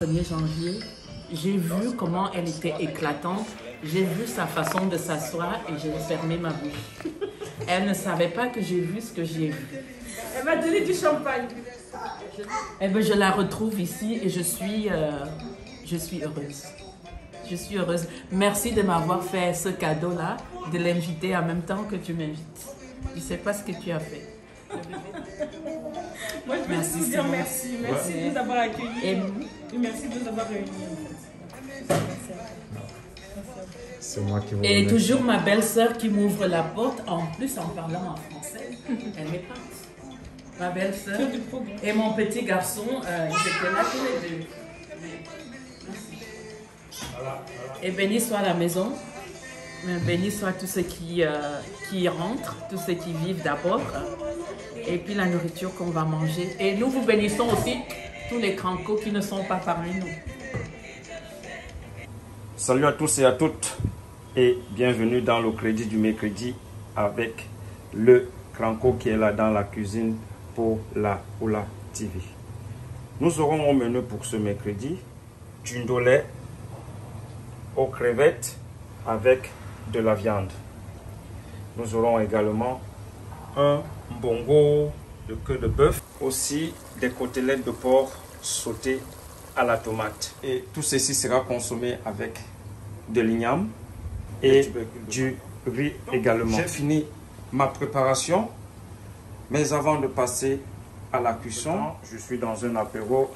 1er janvier, j'ai vu comment elle était éclatante, j'ai vu sa façon de s'asseoir et j'ai fermé ma bouche. Elle ne savait pas que j'ai vu ce que j'ai vu. Elle m'a donné du champagne. Eh bien, je la retrouve ici et je suis heureuse. Je suis heureuse. Merci de m'avoir fait ce cadeau-là, de l'inviter en même temps que tu m'invites. Je ne sais pas ce que tu as fait. Moi, je veux juste vous dire merci. Merci de nous avoir accueillis. Et merci de nous avoir réunis. C'est moi qui vous Et remercie. toujours ma belle-sœur qui m'ouvre la porte, en plus en parlant en français. Elle m'épate. Ma belle-sœur et mon petit garçon, ils étaient là tous les deux. Et béni soit la maison. Béni soit tous ceux qui rentrent, tous ceux qui vivent d'abord. Et puis la nourriture qu'on va manger. Et nous vous bénissons aussi tous les crancos qui ne sont pas parmi nous. Salut à tous et à toutes et bienvenue dans le crédit du mercredi avec le cranco qui est là dans la cuisine pour la Oula TV. Nous aurons au menu pour ce mercredi du ndolé aux crevettes avec de la viande. Nous aurons également un mbongo de queue de bœuf, aussi des côtelettes de porc sautées à la tomate. Et tout ceci sera consommé avec de l'igname et du riz également. J'ai fini ma préparation, mais avant de passer à la cuisson, je suis dans un apéro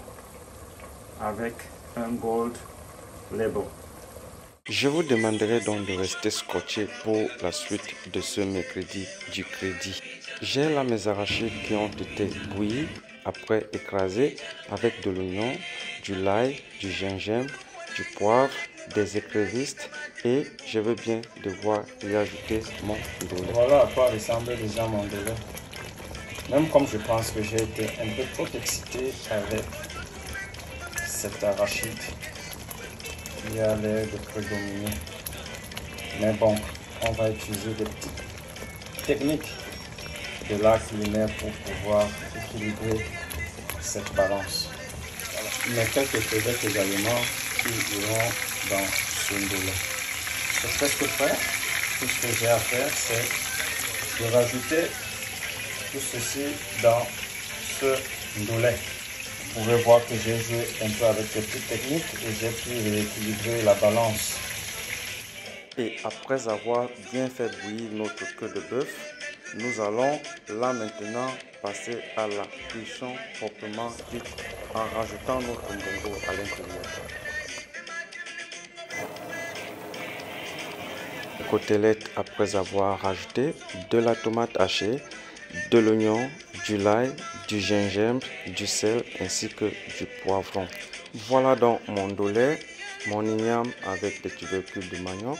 avec un Gold Label. Je vous demanderai donc de rester scotché pour la suite de ce mercredi du crédit. J'ai là mes arachides qui ont été bouillis, après écrasés avec de l'oignon, du l'ail, du gingembre, du poivre, des écrevisses et je veux bien devoir y ajouter mon ndolé. Voilà à quoi ressemble déjà mon ndolé. Même comme je pense que j'ai été un peu trop excité avec cet arachide qui a l'air de prédominer. Mais bon, on va utiliser des petites techniques de l'art culinaire pour pouvoir équilibrer cette balance. Voilà. Mais quelques crevettes également qui iront dans ce ndolé. C'est presque prêt. Tout ce que j'ai à faire, c'est de rajouter tout ceci dans ce ndolé. Vous pouvez voir que j'ai joué un peu avec des petites techniques et j'ai pu rééquilibrer la balance. Et après avoir bien fait bouillir notre queue de bœuf, nous allons là maintenant passer à la cuisson proprement dite en rajoutant notre mbongo à l'intérieur. Les côtelettes après avoir rajouté de la tomate hachée, de l'oignon, du l'ail, du gingembre, du sel ainsi que du poivron. Voilà donc mon ndolé, mon igname avec des tubercules de manioc,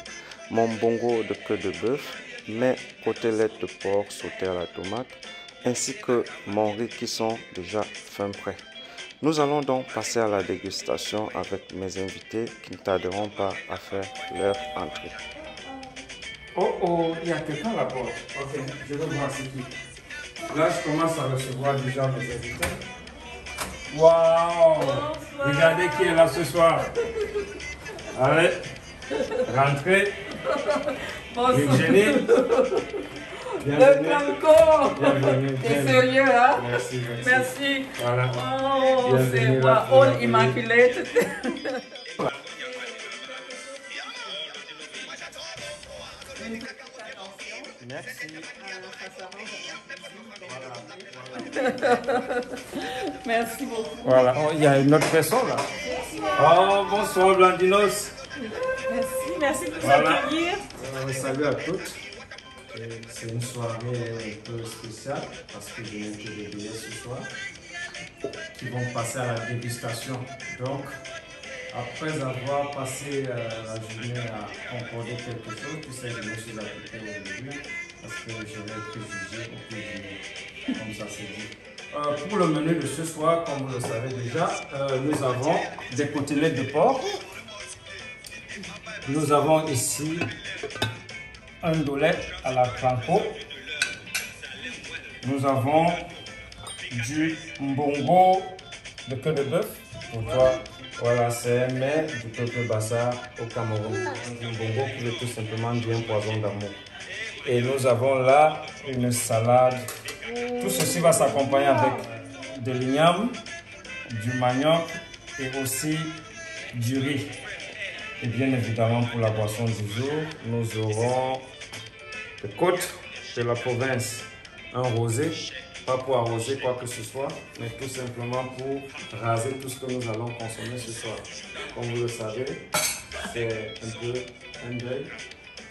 mon mbongo de queue de bœuf, mes côtelettes de porc sautées à la tomate, ainsi que mon riz qui sont déjà fin prêts. Nous allons donc passer à la dégustation avec mes invités qui ne tarderont pas à faire leur entrée. Oh, il y a quelqu'un là-bas. Ok, je vais voir ce qui. Là, je commence à recevoir déjà mes invités. Waouh! Regardez qui est là ce soir. Allez, rentrez. Virginie. Le cranco. Bienvenue. T'es sérieux, hein? Merci. Merci. Voilà. Oh, c'est Bienvenue, moi, la all immaculate. Merci. Merci beaucoup. Voilà, oh, il y a une autre personne là. Oh, bonsoir Blandinos. Merci de nous Voilà. accueillir. Salut à toutes. C'est une soirée un peu spéciale parce que j'ai été réveillé ce soir qui vont passer à la dégustation. Donc, après avoir passé la journée à concorder quelque chose, tu sais, je me suis appliqué aujourd'hui parce que je vais être jugé au cuisinier, comme ça c'est dit. Pour le menu de ce soir, comme vous le savez déjà, nous avons des côtelettes de porc. Nous avons ici un ndolé à la cranco. Nous avons du mbongo de queue de bœuf pour toi Voilà, c'est un mets du peuple Bassa au Cameroun. Un bongo qui veut tout simplement dire un poison d'amour. Et nous avons là une salade. Tout ceci va s'accompagner avec de l'igname, du manioc et aussi du riz. Et bien évidemment pour la boisson du jour, nous aurons des côtes de la province, un rosé, pas pour arroser quoi que ce soit, mais tout simplement pour raser tout ce que nous allons consommer ce soir. Comme vous le savez, c'est un peu un deuil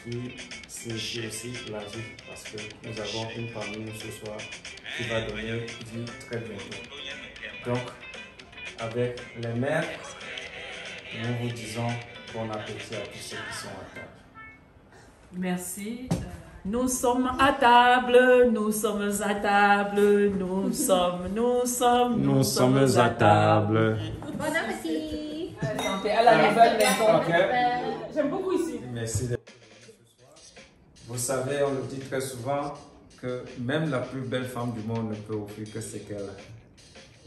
qui signifie aussi la vie, parce que nous avons une parmi nous ce soir qui va donner vie très bientôt. Donc, avec les mères, nous vous disons bon appétit à tous ceux qui sont à table. Merci. Nous sommes à table, nous sommes à table, nous sommes à table. Bon appétit. Santé à la nouvelle maison. Okay. J'aime beaucoup ici. Merci. Vous savez, on le dit très souvent que même la plus belle femme du monde ne peut offrir que ce qu'elle a.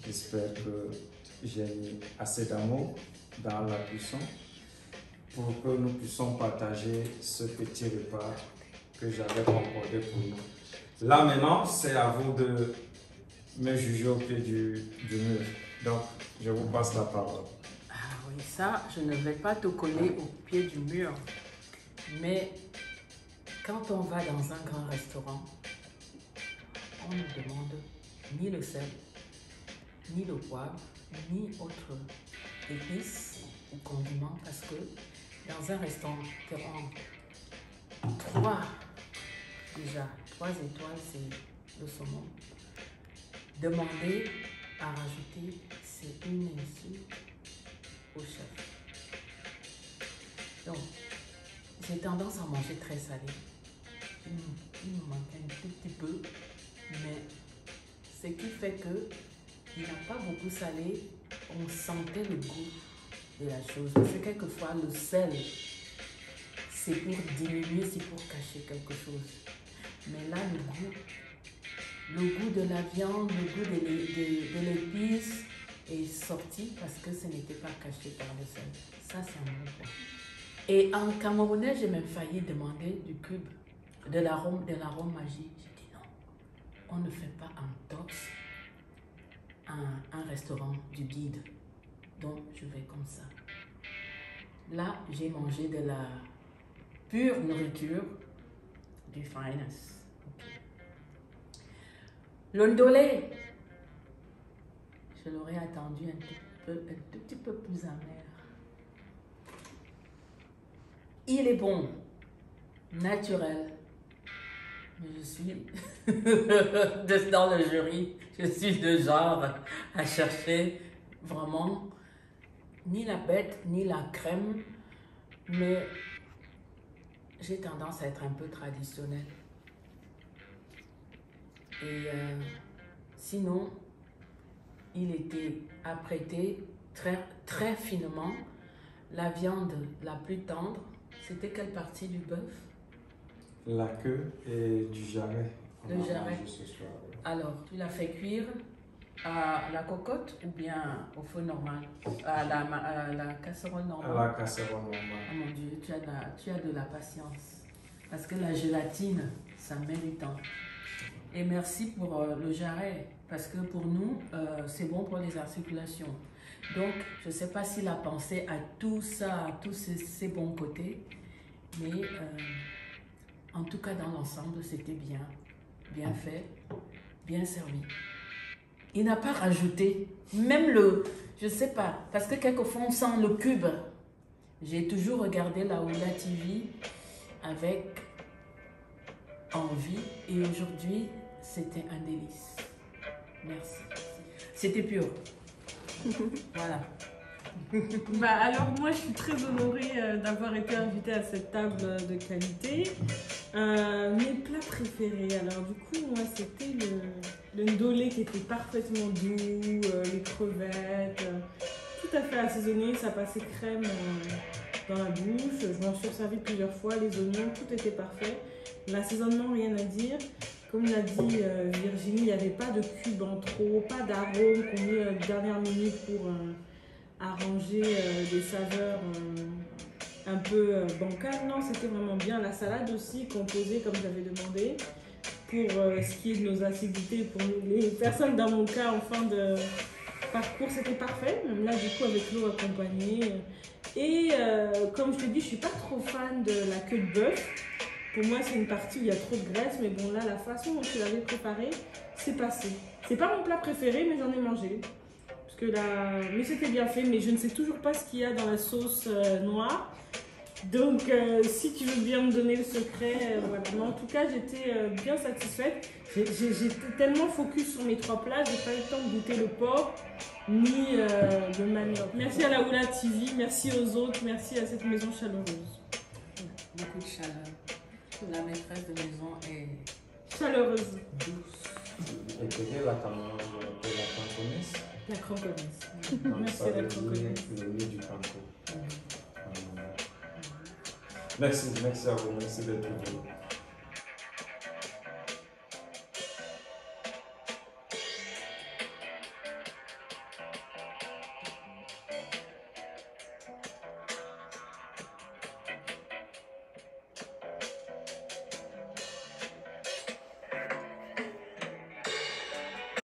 J'espère que j'ai mis assez d'amour dans la cuisson pour que nous puissions partager ce petit repas que j'avais concordé pour nous. Là maintenant, c'est à vous de me juger au pied du mur. Donc, je vous passe la parole. Ah oui, ça, je ne vais pas te coller au pied du mur. Mais quand on va dans un grand restaurant, on ne demande ni le sel, ni le poivre, ni autre épices ou condiments, parce que dans un restaurant, 3 étoiles, c'est le saumon. Demander à rajouter, c'est une insulte au chef. Donc, j'ai tendance à manger très salé. Il me manque un tout petit peu, mais ce qui fait que il n'a pas beaucoup salé, on sentait le goût de la chose. Parce que quelquefois, le sel, c'est pour diminuer, c'est pour cacher quelque chose. Mais là, le goût de la viande, le goût de l'épice est sorti parce que ce n'était pas caché par le sel. Ça, c'est un bon point. Et en camerounais, j'ai même failli demander du cube, de l'arôme magique. J'ai dit non, on ne fait pas un tox, un restaurant du guide. Donc, je vais comme ça. Là, j'ai mangé de la pure nourriture du finest. Okay. L'ondolé, je l'aurais attendu un tout petit peu plus amer. Il est bon, naturel, mais je suis dans le jury, je suis de genre à chercher vraiment ni la bête ni la crème, mais j'ai tendance à être un peu traditionnelle. Et sinon, il était apprêté très finement. La viande la plus tendre, c'était quelle partie du bœuf? La queue et du jarret. Le jarret. Alors, tu l'as fait cuire à la cocotte ou bien au feu normal? À la casserole normale? À la casserole normale. Oh mon Dieu, tu as de la patience. Parce que la gélatine, ça met du temps. Et merci pour le jarret. Parce que pour nous, c'est bon pour les articulations. Donc, je ne sais pas s'il a pensé à tout ça, à tous ces bons côtés. Mais en tout cas, dans l'ensemble, c'était bien fait, bien servi. Il n'a pas rajouté, même je ne sais pas, parce que quelquefois on sent le cube. J'ai toujours regardé la Oula TV avec envie et aujourd'hui, c'était un délice. Merci. C'était pur. Voilà. Bah alors moi je suis très honorée d'avoir été invitée à cette table de qualité. Mes plats préférés, alors du coup moi c'était le ndolé qui était parfaitement doux, les crevettes, tout à fait assaisonné, ça passait crème dans la bouche, je m'en suis servi plusieurs fois, les oignons, tout était parfait. L'assaisonnement, rien à dire. Comme l'a dit Virginie, il n'y avait pas de cube en trop, pas d'arôme qu'on met dernière minute arranger des saveurs un peu bancales. Non, c'était vraiment bien. La salade aussi, composée comme j'avais demandé. Pour ce qui est de nos acidités, pour les personnes dans mon cas en fin de parcours, c'était parfait. Même là, du coup, avec l'eau accompagnée. Et comme je te dis, je suis pas trop fan de la queue de bœuf. Pour moi, c'est une partie où il y a trop de graisse. Mais bon, là, la façon dont tu l'avais préparée, c'est passé. C'est pas mon plat préféré, mais j'en ai mangé. Parce que là, mais c'était bien fait. Mais je ne sais toujours pas ce qu'il y a dans la sauce noire. Donc, si tu veux bien me donner le secret, voilà. Mais en tout cas, j'étais bien satisfaite. J'étais tellement focus sur mes 3 plats, j'ai pas eu le temps de goûter le porc ni le manioc. Merci à la Oula TV, merci aux autres, merci à cette maison chaleureuse. Beaucoup de chaleur. La maîtresse de maison est Chaleureuse. douce. Et peut-être la cantonnaise. La croquenesse. Donc, Merci ça à la veut dire croquenesse. le nez du canton. Merci à vous, merci d'être venu.